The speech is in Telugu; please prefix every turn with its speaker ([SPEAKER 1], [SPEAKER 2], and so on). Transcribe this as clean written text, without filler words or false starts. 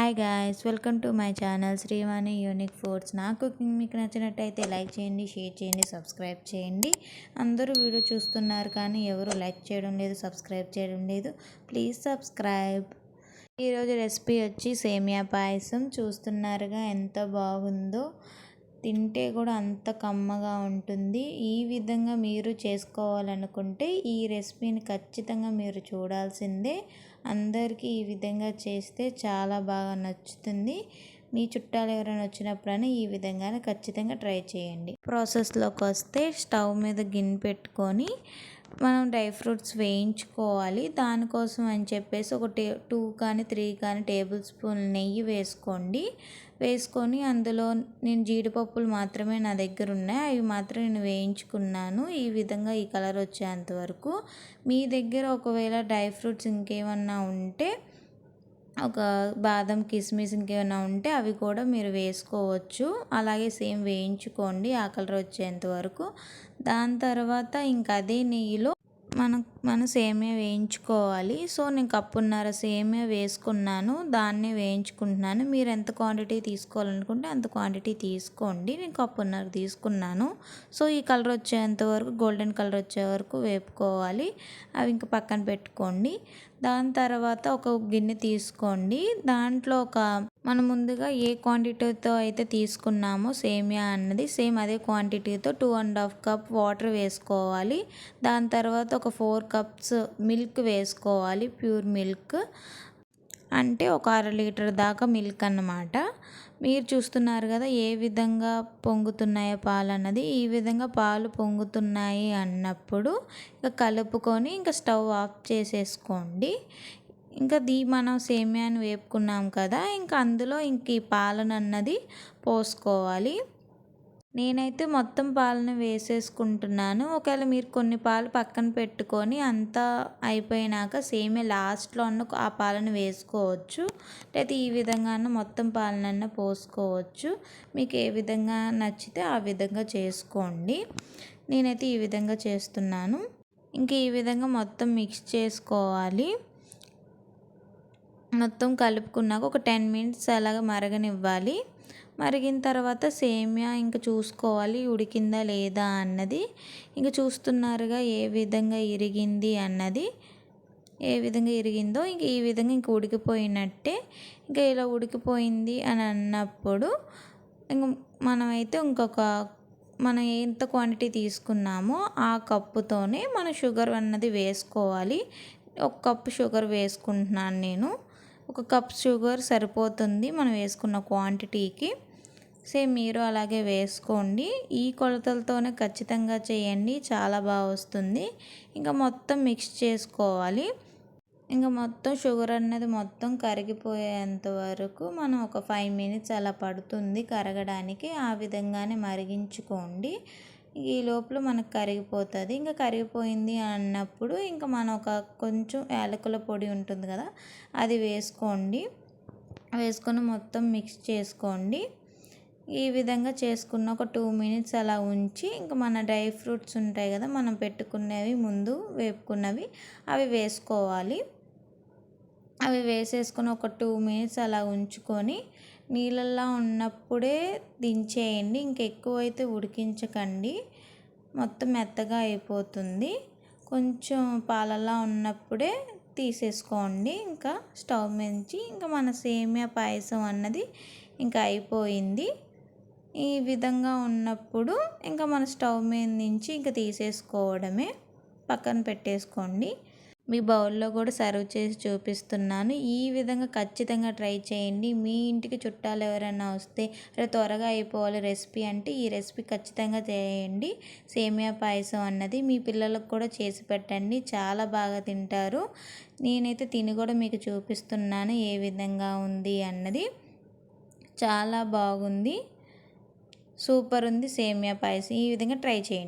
[SPEAKER 1] Hi guys, welcome to my channel Srivani unique foods. నా కుకింగ్ మీకు నచ్చినట్టయితే లైక్ చేయండి, షేర్ చేయండి, సబ్స్క్రైబ్ చేయండి. అందరూ వీడియో చూస్తున్నారు కానీ ఎవరు లైక్ చేయడం లేదు, సబ్స్క్రైబ్ చేయడం లేదు. Please subscribe. ఈరోజు రెసిపీ వచ్చి సేమియా పాయసం. చూస్తున్నారుగా ఎంత బాగుందో, తింటే కూడా అంత కమ్మగా ఉంటుంది. ఈ విధంగా మీరు చేసుకోవాలనుకుంటే ఈ రెసిపీని ఖచ్చితంగా మీరు చూడాల్సిందే. అందరికీ ఈ విధంగా చేస్తే చాలా బాగా నచ్చుతుంది. మీ చుట్టాలు ఎవరైనా వచ్చినప్పుడైనా ఈ విధంగానే ఖచ్చితంగా ట్రై చేయండి. ప్రాసెస్లోకి వస్తే స్టవ్ మీద గిన్నె పెట్టుకొని మనం డ్రై ఫ్రూట్స్ వేయించుకోవాలి. దానికోసం అని చెప్పేసి ఒక 2 కానీ 3 కానీ టేబుల్ స్పూన్ నెయ్యి వేసుకొని అందులో నేను జీడిపప్పులు మాత్రమే నా దగ్గర ఉన్నాయి, అవి మాత్రం నేను వేయించుకున్నాను. ఈ విధంగా ఈ కలర్ వచ్చేంత వరకు. మీ దగ్గర ఒకవేళ డ్రై ఫ్రూట్స్ ఇంకేమన్నా ఉంటే, ఒక బాదం, కిస్మిస్ ఇంకేమైనా ఉంటే అవి కూడా మీరు వేసుకోవచ్చు. అలాగే సేమ్ వేయించుకోండి ఆ కలర్ వచ్చేంత వరకు. దాని తర్వాత ఇంకా అదే నెయ్యిలో మనం సేమియా వేయించుకోవాలి. సో నేను కప్పున్నర సేమియా వేసుకున్నాను, దాన్నే వేయించుకుంటున్నాను. మీరు ఎంత క్వాంటిటీ తీసుకోవాలనుకుంటే అంత క్వాంటిటీ తీసుకోండి. నేను కప్పున్నర తీసుకున్నాను. సో ఈ కలర్ వచ్చేంత వరకు, గోల్డెన్ కలర్ వచ్చే వరకు వేపుకోవాలి. అవి ఇంకా పక్కన పెట్టుకోండి. దాని తర్వాత ఒక గిన్నె తీసుకోండి. దాంట్లో మనం ముందుగా ఏ క్వాంటిటీతో అయితే తీసుకున్నామో సేమియా అన్నది, సేమ్ అదే క్వాంటిటీతో 2.5 కప్ వాటర్ వేసుకోవాలి. దాని తర్వాత ఒక 4 కప్స్ మిల్క్ వేసుకోవాలి. ప్యూర్ మిల్క్ అంటే ఒక 1/2 లీటర్ దాకా మిల్క్ అన్నమాట. మీరు చూస్తున్నారు కదా ఏ విధంగా పొంగుతున్నాయో పాలు అన్నది. ఈ విధంగా పాలు పొంగుతున్నాయి అన్నప్పుడు ఇక కలుపుకొని ఇంకా స్టవ్ ఆఫ్ చేసేసుకోండి. ఇంకా మనం సేమియాని వేపుకున్నాం కదా, ఇంకా అందులో ఇంక ఈ పాలను అన్నది పోసుకోవాలి. నేనైతే మొత్తం పాలను వేసేసుకుంటున్నాను. ఒకవేళ మీరు కొన్ని పాలు పక్కన పెట్టుకొని అంతా అయిపోయినాక సేమియా లాస్ట్లో ఆ పాలను వేసుకోవచ్చు. లేదా ఈ విధంగా మొత్తం పాలనన్నా పోసుకోవచ్చు. మీకు ఏ విధంగా నచ్చితే ఆ విధంగా చేసుకోండి. నేనైతే ఈ విధంగా చేస్తున్నాను. ఇంక ఈ విధంగా మొత్తం మిక్స్ చేసుకోవాలి. మొత్తం కలుపుకున్నాక ఒక 10 మినిట్స్ అలాగ మరగనివ్వాలి. మరిగిన తర్వాత సేమియా ఇంకా చూసుకోవాలి ఉడికిందా లేదా అన్నది. ఇంకా చూస్తున్నారుగా ఏ విధంగా ఇరిగింది అన్నది. ఏ విధంగా ఇరిగిందో ఇంక ఈ విధంగా ఇంక ఉడికిపోయినట్టే. ఇంకా ఇలా ఉడికిపోయింది అని అన్నప్పుడు ఇంక మనమైతే మనం ఎంత క్వాంటిటీ తీసుకున్నామో ఆ కప్పుతోనే మనం షుగర్ అన్నది వేసుకోవాలి. 1 కప్పు షుగర్ వేసుకుంటున్నాను నేను. 1 కప్ షుగర్ సరిపోతుంది మనం వేసుకున్న క్వాంటిటీకి. సేమ్ మీరు అలాగే వేసుకోండి. ఈ కొలతలతోనే ఖచ్చితంగా చేయండి, చాలా బాగా వస్తుంది. ఇంకా మొత్తం మిక్స్ చేసుకోవాలి. ఇంకా మొత్తం షుగర్ అన్నది మొత్తం కరిగిపోయేంత వరకు మనం ఒక 5 మినిట్స్ అలా పడుతుంది కరగడానికి. ఆ విధంగానే మరిగించుకోండి. ఈ లోపల మనకు కరిగిపోతుంది. ఇంకా కరిగిపోయింది అన్నప్పుడు ఇంకా మనం కొంచెం యాలకుల పొడి ఉంటుంది కదా, అది వేసుకొని మొత్తం మిక్స్ చేసుకోండి. ఈ విధంగా చేసుకున్న ఒక 2 మినిట్స్ అలా ఉంచి ఇంకా మన డ్రై ఫ్రూట్స్ ఉంటాయి కదా, మనం పెట్టుకున్నవి ముందు వేపుకున్నవి, అవి వేసుకోవాలి. అవి వేసేసుకొని ఒక 2 మినిట్స్ అలా ఉంచుకొని నీళ్ళల్లో ఉన్నప్పుడే దించేయండి. ఇంకెక్కువైతే ఉడికించకండి, మొత్తం మెత్తగా అయిపోతుంది. కొంచెం పాలలా ఉన్నప్పుడే తీసేసుకోండి. ఇంకా స్టవ్ నుంచి ఇంకా మన సేమియా పాయసం అన్నది ఇంకా అయిపోయింది. ఈ విధంగా ఉన్నప్పుడు ఇంకా మన స్టవ్ మీద నుంచి ఇంకా తీసేసుకోవడమే. పక్కన పెట్టేసుకోండి. మీ బౌల్లో కూడా సర్వ్ చేసి చూపిస్తున్నాను. ఈ విధంగా ఖచ్చితంగా ట్రై చేయండి. మీ ఇంటికి చుట్టాలు ఎవరైనా వస్తే త్వరగా అయిపోవాలి రెసిపీ అంటే ఈ రెసిపీ ఖచ్చితంగా చేయండి. సేమియా పాయసం అన్నది మీ పిల్లలకు కూడా చేసి పెట్టండి, చాలా బాగా తింటారు. నేనైతే తిని కూడా మీకు చూపిస్తున్నాను ఏ విధంగా ఉంది అన్నది. చాలా బాగుంది, సూపర్ ఉంది సేమియా పాయసం. ఈ విధంగా ట్రై చేయండి.